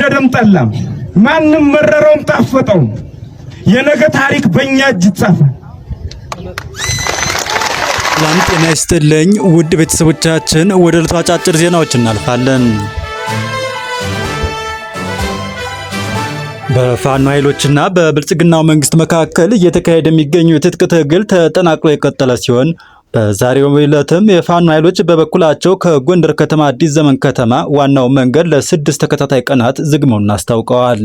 ወደደም ጠላም ማንም መረረውም ጣፈጠው የነገ ታሪክ በእኛ እጅ ይጻፋል። ሰላም ጤና ይስጥልኝ ውድ ቤተሰቦቻችን፣ ወደ ዕለቱ አጫጭር ዜናዎች እናልፋለን። በፋኖ ኃይሎችና በብልጽግናው መንግስት መካከል እየተካሄደ የሚገኘው የትጥቅ ትግል ተጠናክሮ የቀጠለ ሲሆን በዛሬው ዕለትም የፋኖ ኃይሎች በበኩላቸው ከጎንደር ከተማ አዲስ ዘመን ከተማ ዋናው መንገድ ለ6 ተከታታይ ቀናት ዝግ መሆኑን አስታውቀዋል።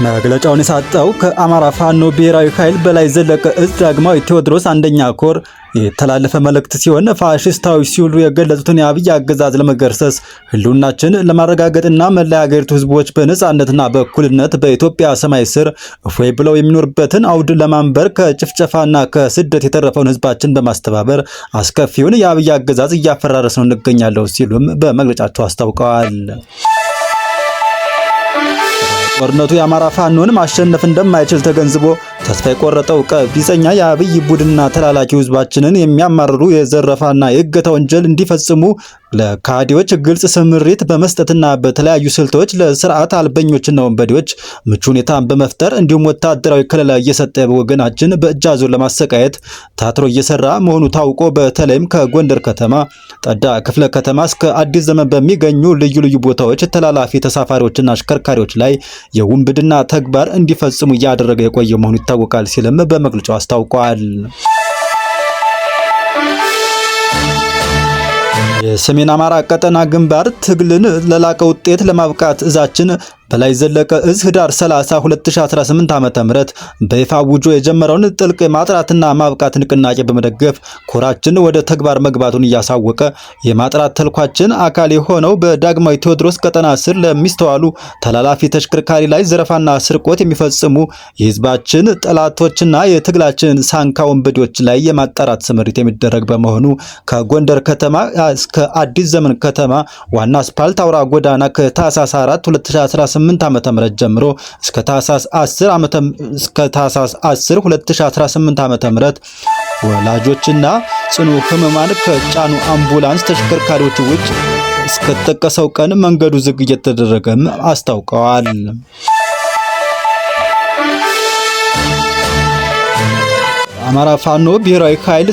መግለጫውን የሰጠው ከአማራ ፋኖ ብሔራዊ ኃይል በላይ ዘለቀ እዝ ዳግማዊ ቴዎድሮስ አንደኛ ኮር የተላለፈ መልእክት ሲሆን ፋሽስታዊ ሲሉ የገለጹትን የአብይ አገዛዝ ለመገርሰስ ህልውናችን ለማረጋገጥና መላ የሀገሪቱ ህዝቦች በነጻነትና በእኩልነት በኢትዮጵያ ሰማይ ስር እፎይ ብለው የሚኖርበትን አውድ ለማንበር ከጭፍጨፋና ከስደት የተረፈውን ህዝባችን በማስተባበር አስከፊውን የአብይ አገዛዝ እያፈራረስ ነው እንገኛለን ሲሉም በመግለጫቸው አስታውቀዋል። ጦርነቱ የአማራ ፋኖን ማሸነፍ እንደማይችል ተገንዝቦ ተስፋ የቆረጠው ቀቢጸኛ የአብይ ቡድንና ተላላኪው ህዝባችንን የሚያማርሩ የዘረፋና የእገታ ወንጀል እንዲፈጽሙ ለካዲዎች ግልጽ ስምሪት በመስጠትና በተለያዩ ስልቶች ለስርዓት አልበኞችና ወንበዴዎች ምቹ ሁኔታን በመፍጠር እንዲሁም ወታደራዊ ከለላ እየሰጠ ወገናችን በእጅ አዙር ለማሰቃየት ታትሮ እየሰራ መሆኑ ታውቆ በተለይም ከጎንደር ከተማ ጠዳ ክፍለ ከተማ እስከ አዲስ ዘመን በሚገኙ ልዩ ልዩ ቦታዎች ተላላፊ ተሳፋሪዎችና አሽከርካሪዎች ላይ የውንብድና ተግባር እንዲፈጽሙ እያደረገ የቆየ መሆኑ ይታወቃል ሲልም በመግለጫው አስታውቋል። የሰሜን አማራ ቀጠና ግንባር ትግልን ለላቀ ውጤት ለማብቃት እዛችን በላይ ዘለቀ እዝ ህዳር 30 2018 ዓ.ም በይፋ ውጆ የጀመረውን ጥልቅ ማጥራትና ማብቃት ንቅናቄ በመደገፍ ኮራችን ወደ ተግባር መግባቱን እያሳወቀ የማጥራት ተልኳችን አካል የሆነው በዳግማዊ ቴዎድሮስ ቀጠና ስር ለሚስተዋሉ ተላላፊ ተሽከርካሪ ላይ ዘረፋና ስርቆት የሚፈጽሙ የህዝባችን ጠላቶችና የትግላችን ሳንካ ወንበዴዎች ላይ የማጣራት ስምሪት የሚደረግ በመሆኑ ከጎንደር ከተማ እስከ አዲስ ዘመን ከተማ ዋና አስፓልት አውራ ጎዳና ከታህሳስ 4 2018 ዓ.ም ጀምሮ እስከ ታህሳስ 10 2018 ዓ.ም ወላጆችና ጽኑ ህሙማን ከጫኑ አምቡላንስ ተሽከርካሪዎች ውጭ እስከ ተጠቀሰው ቀን መንገዱ ዝግ እየተደረገም አስታውቀዋል። አማራ ፋኖ ብሔራዊ ኃይል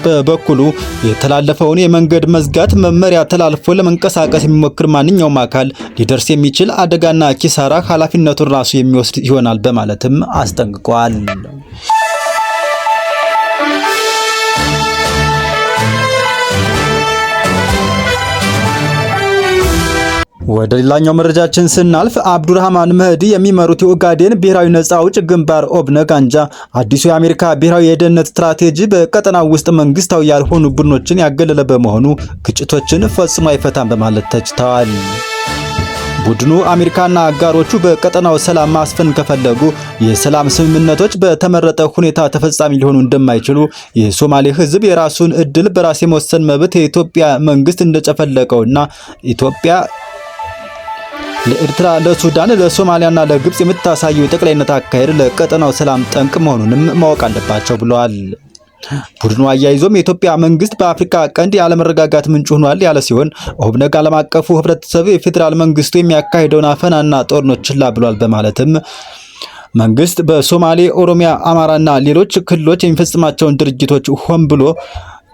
በበኩሉ የተላለፈውን የመንገድ መዝጋት መመሪያ ተላልፎ ለመንቀሳቀስ የሚሞክር ማንኛውም አካል ሊደርስ የሚችል አደጋና ኪሳራ ኃላፊነቱን ራሱ የሚወስድ ይሆናል በማለትም አስጠንቅቋል። ወደ ሌላኛው መረጃችን ስናልፍ አብዱራህማን መህዲ የሚመሩት የኦጋዴን ብሔራዊ ነጻ አውጪ ግንባር ኦብነግ አንጃ አዲሱ የአሜሪካ ብሔራዊ የደህንነት ስትራቴጂ በቀጠናው ውስጥ መንግስታዊ ያልሆኑ ቡድኖችን ያገለለ በመሆኑ ግጭቶችን ፈጽሞ አይፈታም በማለት ተችተዋል። ቡድኑ አሜሪካና አጋሮቹ በቀጠናው ሰላም ማስፈን ከፈለጉ የሰላም ስምምነቶች በተመረጠ ሁኔታ ተፈጻሚ ሊሆኑ እንደማይችሉ የሶማሌ ህዝብ የራሱን እድል በራስ የመወሰን መብት የኢትዮጵያ መንግስት እንደጨፈለቀውና ኢትዮጵያ ለኤርትራ፣ ለሱዳን፣ ለሶማሊያና ለግብጽ የምታሳየው የጠቅላይነት አካሄድ ለቀጠናው ሰላም ጠንቅ መሆኑንም ማወቅ አለባቸው ብለዋል። ቡድኑ አያይዞም የኢትዮጵያ መንግስት በአፍሪካ ቀንድ ያለመረጋጋት ምንጭ ሆኗል ያለ ሲሆን ኦብነግ ዓለም አቀፉ ህብረተሰብ የፌዴራል መንግስቱ የሚያካሂደውን አፈናና ጦርነት ችላ ብሏል በማለትም መንግስት በሶማሌ፣ ኦሮሚያ፣ አማራና ሌሎች ክልሎች የሚፈጽማቸውን ድርጊቶች ሆን ብሎ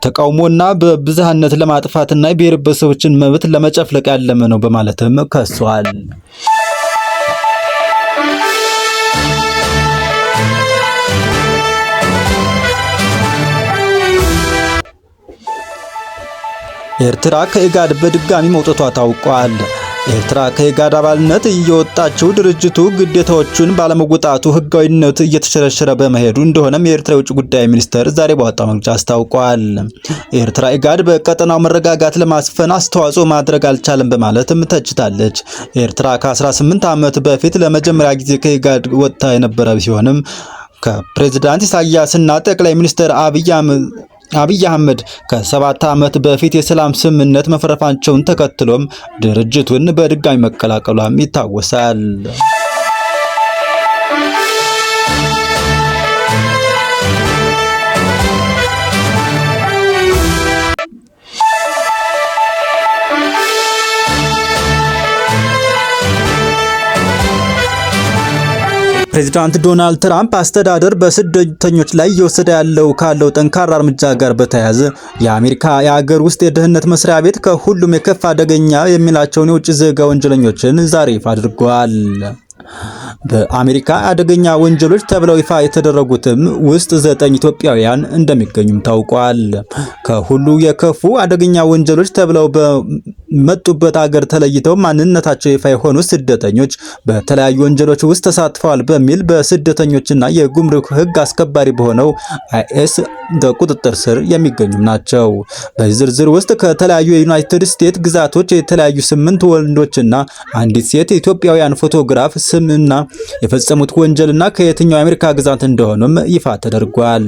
ተቃውሞና በብዝሃነት ለማጥፋትና የብሔር ብሔረሰቦችን መብት ለመጨፍለቅ ያለመ ነው በማለትም ከሷል። ኤርትራ ከኢጋድ በድጋሚ መውጣቷ ታውቋል። ኤርትራ ከኢጋድ አባልነት እየወጣችው ድርጅቱ ግዴታዎቹን ባለመወጣቱ ህጋዊነት እየተሸረሸረ በመሄዱ እንደሆነም የኤርትራ የውጭ ጉዳይ ሚኒስቴር ዛሬ ባወጣው መግለጫ አስታውቋል። ኤርትራ ኢጋድ በቀጠናው መረጋጋት ለማስፈን አስተዋጽኦ ማድረግ አልቻለም በማለትም ተችታለች። ኤርትራ ከ18 ዓመት በፊት ለመጀመሪያ ጊዜ ከኢጋድ ወጥታ የነበረ ሲሆንም ከፕሬዝዳንት ኢሳያስና ጠቅላይ ሚኒስትር አብይ አህመድ ከ7 ዓመት በፊት የሰላም ስምምነት መፈረማቸውን ተከትሎም ድርጅቱን በድጋሚ መቀላቀሏም ይታወሳል። የፕሬዝዳንት ዶናልድ ትራምፕ አስተዳደር በስደተኞች ላይ እየወሰደ ካለው ጠንካራ እርምጃ ጋር በተያያዘ የአሜሪካ የሀገር ውስጥ የደህንነት መስሪያ ቤት ከሁሉም የከፍ አደገኛ የሚላቸውን የውጭ ዜጋ ወንጀለኞችን ዛሬ ይፋ አድርጓል። በአሜሪካ አደገኛ ወንጀሎች ተብለው ይፋ የተደረጉትም ውስጥ 9 ኢትዮጵያውያን እንደሚገኙም ታውቋል። ከሁሉ የከፉ አደገኛ ወንጀሎች ተብለው በመጡበት አገር ተለይተው ማንነታቸው ይፋ የሆኑ ስደተኞች በተለያዩ ወንጀሎች ውስጥ ተሳትፈዋል በሚል በስደተኞችና የጉምሩክ ሕግ አስከባሪ በሆነው አይኤስ በቁጥጥር ስር የሚገኙም ናቸው። በዚህ ዝርዝር ውስጥ ከተለያዩ የዩናይትድ ስቴትስ ግዛቶች የተለያዩ 8 ወንዶችና አንዲት ሴት ኢትዮጵያውያን ፎቶግራፍ ስምና የፈጸሙት ወንጀልና ከየትኛው የአሜሪካ ግዛት እንደሆኑም ይፋ ተደርጓል።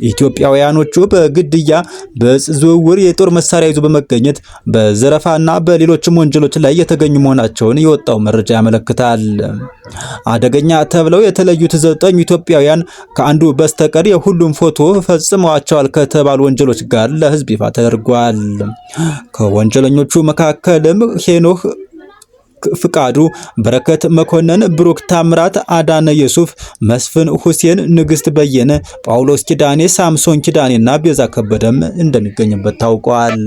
ኢትዮጵያውያኖቹ በግድያ፣ በእጽ ዝውውር፣ የጦር መሳሪያ ይዞ በመገኘት በዘረፋና በሌሎችም ወንጀሎች ላይ የተገኙ መሆናቸውን የወጣው መረጃ ያመለክታል። አደገኛ ተብለው የተለዩት 9 ኢትዮጵያውያን ከአንዱ በስተቀር የሁሉም ፎቶ ፈጽመዋቸዋል ከተባሉ ወንጀሎች ጋር ለሕዝብ ይፋ ተደርጓል። ከወንጀለኞቹ መካከልም ሄኖክ ፍቃዱ፣ በረከት መኮንን፣ ብሩክ ታምራት፣ አዳነ የሱፍ፣ መስፍን ሁሴን፣ ንግስት በየነ፣ ጳውሎስ ኪዳኔ፣ ሳምሶን ኪዳኔና ቤዛ ከበደም እንደሚገኝበት ታውቋል።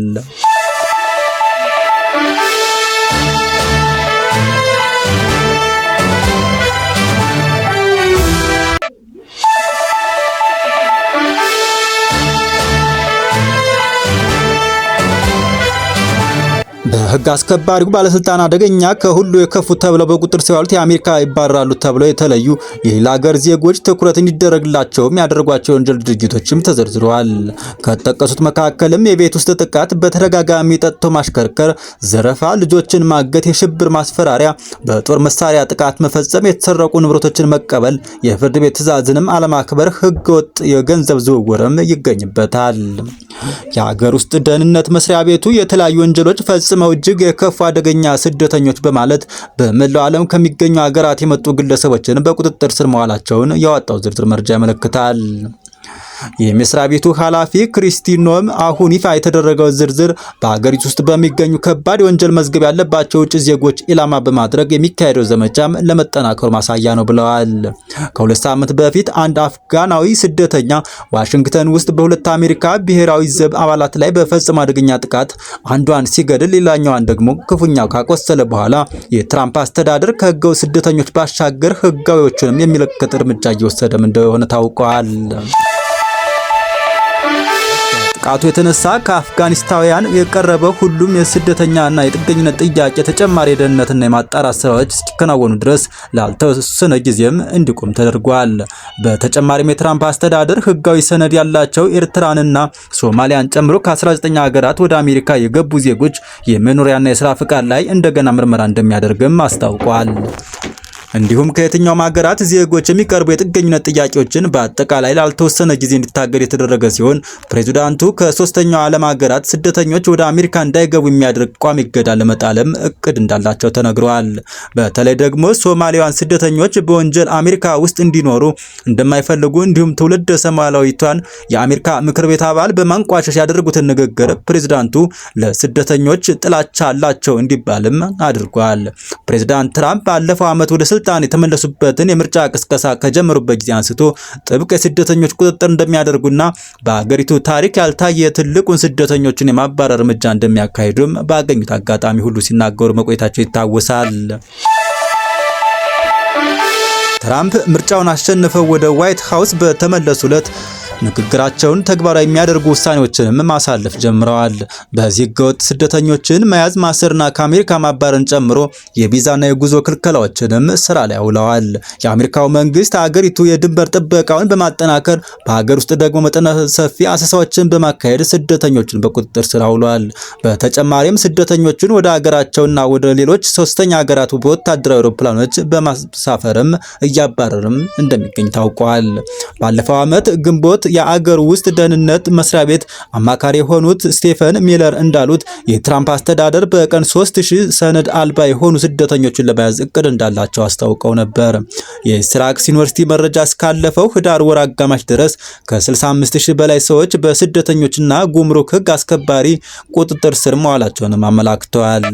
በህግ አስከባሪው ባለስልጣን አደገኛ ከሁሉ የከፉ ተብለው በቁጥር ሲዋሉት የአሜሪካ ይባረራሉ ተብለው የተለዩ የሌላ ሀገር ዜጎች ትኩረት እንዲደረግላቸውም ያደረጓቸው ወንጀል ድርጊቶችም ተዘርዝረዋል። ከተጠቀሱት መካከልም የቤት ውስጥ ጥቃት፣ በተደጋጋሚ ጠጥቶ ማሽከርከር፣ ዘረፋ፣ ልጆችን ማገት፣ የሽብር ማስፈራሪያ፣ በጦር መሳሪያ ጥቃት መፈጸም፣ የተሰረቁ ንብረቶችን መቀበል፣ የፍርድ ቤት ትዕዛዝንም አለማክበር፣ ህገወጥ የገንዘብ ዝውውርም ይገኝበታል። የሀገር ውስጥ ደህንነት መስሪያ ቤቱ የተለያዩ ወንጀሎች ፈጽመው እጅግ የከፉ አደገኛ ስደተኞች በማለት በመላው ዓለም ከሚገኙ ሀገራት የመጡ ግለሰቦችን በቁጥጥር ስር መዋላቸውን ያወጣው ዝርዝር መረጃ ያመለክታል። የመስሪያ ቤቱ ኃላፊ ክሪስቲኖም አሁን ይፋ የተደረገው ዝርዝር በሀገሪቱ ውስጥ በሚገኙ ከባድ የወንጀል መዝገብ ያለባቸው ውጭ ዜጎች ኢላማ በማድረግ የሚካሄደው ዘመቻም ለመጠናከሩ ማሳያ ነው ብለዋል። ከ2 ሳምንት በፊት አንድ አፍጋናዊ ስደተኛ ዋሽንግተን ውስጥ በ2 አሜሪካ ብሔራዊ ዘብ አባላት ላይ በፈጸመ አደገኛ ጥቃት አንዷን ሲገድል ሌላኛዋን ደግሞ ክፉኛ ካቆሰለ በኋላ የትራምፕ አስተዳደር ከህገው ስደተኞች ባሻገር ህጋዊዎችንም የሚመለከት እርምጃ እየወሰደም እንደሆነ ታውቋል። ጥቃቱ የተነሳ ከአፍጋኒስታውያን የቀረበ ሁሉም የስደተኛና የጥገኝነት ጥያቄ ተጨማሪ የደህንነትና የማጣራት ስራዎች እስኪከናወኑ ድረስ ላልተወሰነ ጊዜም እንዲቆም ተደርጓል። በተጨማሪም የትራምፕ አስተዳደር ህጋዊ ሰነድ ያላቸው ኤርትራንና ሶማሊያን ጨምሮ ከ19 ሀገራት ወደ አሜሪካ የገቡ ዜጎች የመኖሪያና የስራ ፍቃድ ላይ እንደገና ምርመራ እንደሚያደርግም አስታውቋል። እንዲሁም ከየትኛውም ሀገራት ዜጎች የሚቀርቡ የጥገኝነት ጥያቄዎችን በአጠቃላይ ላልተወሰነ ጊዜ እንዲታገድ የተደረገ ሲሆን ፕሬዝዳንቱ ከ3ኛው ዓለም ሀገራት ስደተኞች ወደ አሜሪካ እንዳይገቡ የሚያደርግ ቋሚ እገዳ ለመጣልም እቅድ እንዳላቸው ተነግሯል። በተለይ ደግሞ ሶማሊያውያን ስደተኞች በወንጀል አሜሪካ ውስጥ እንዲኖሩ እንደማይፈልጉ እንዲሁም ትውልደ ሶማሊያዊቷን የአሜሪካ ምክር ቤት አባል በማንቋሸሽ ያደረጉትን ንግግር ፕሬዝዳንቱ ለስደተኞች ጥላቻ አላቸው እንዲባልም አድርጓል። ፕሬዝዳንት ትራምፕ ባለፈው ዓመት ወደ ስልጣን የተመለሱበትን የምርጫ ቅስቀሳ ከጀመሩበት ጊዜ አንስቶ ጥብቅ የስደተኞች ቁጥጥር እንደሚያደርጉና በአገሪቱ ታሪክ ያልታየ ትልቁን ስደተኞችን የማባረር እርምጃ እንደሚያካሂዱም ባገኙት አጋጣሚ ሁሉ ሲናገሩ መቆየታቸው ይታወሳል። ትራምፕ ምርጫውን አሸንፈው ወደ ዋይት ሃውስ በተመለሱ ዕለት ንግግራቸውን ተግባራዊ የሚያደርጉ ውሳኔዎችንም ማሳለፍ ጀምረዋል። በዚህ ህገወጥ ስደተኞችን መያዝ፣ ማሰርና ከአሜሪካ ማባረርን ጨምሮ የቪዛና የጉዞ ክልከላዎችንም ስራ ላይ አውለዋል። የአሜሪካው መንግስት ሀገሪቱ የድንበር ጥበቃውን በማጠናከር በሀገር ውስጥ ደግሞ መጠነ ሰፊ አሰሳዎችን በማካሄድ ስደተኞችን በቁጥጥር ስር አውሏል። በተጨማሪም ስደተኞችን ወደ ሀገራቸውና ወደ ሌሎች ሶስተኛ ሀገራት በወታደራዊ አውሮፕላኖች በማሳፈርም እያባረርም እንደሚገኝ ታውቋል። ባለፈው ዓመት ግንቦት የአገር ውስጥ ደህንነት መስሪያ ቤት አማካሪ የሆኑት ስቴፈን ሚለር እንዳሉት የትራምፕ አስተዳደር በቀን 3000 ሰነድ አልባ የሆኑ ስደተኞችን ለመያዝ እቅድ እንዳላቸው አስታውቀው ነበር። የሲራክስ ዩኒቨርሲቲ መረጃ እስካለፈው ህዳር ወር አጋማሽ ድረስ ከ65000 በላይ ሰዎች በስደተኞችና ጉምሩክ ህግ አስከባሪ ቁጥጥር ስር መዋላቸውንም አመላክተዋል።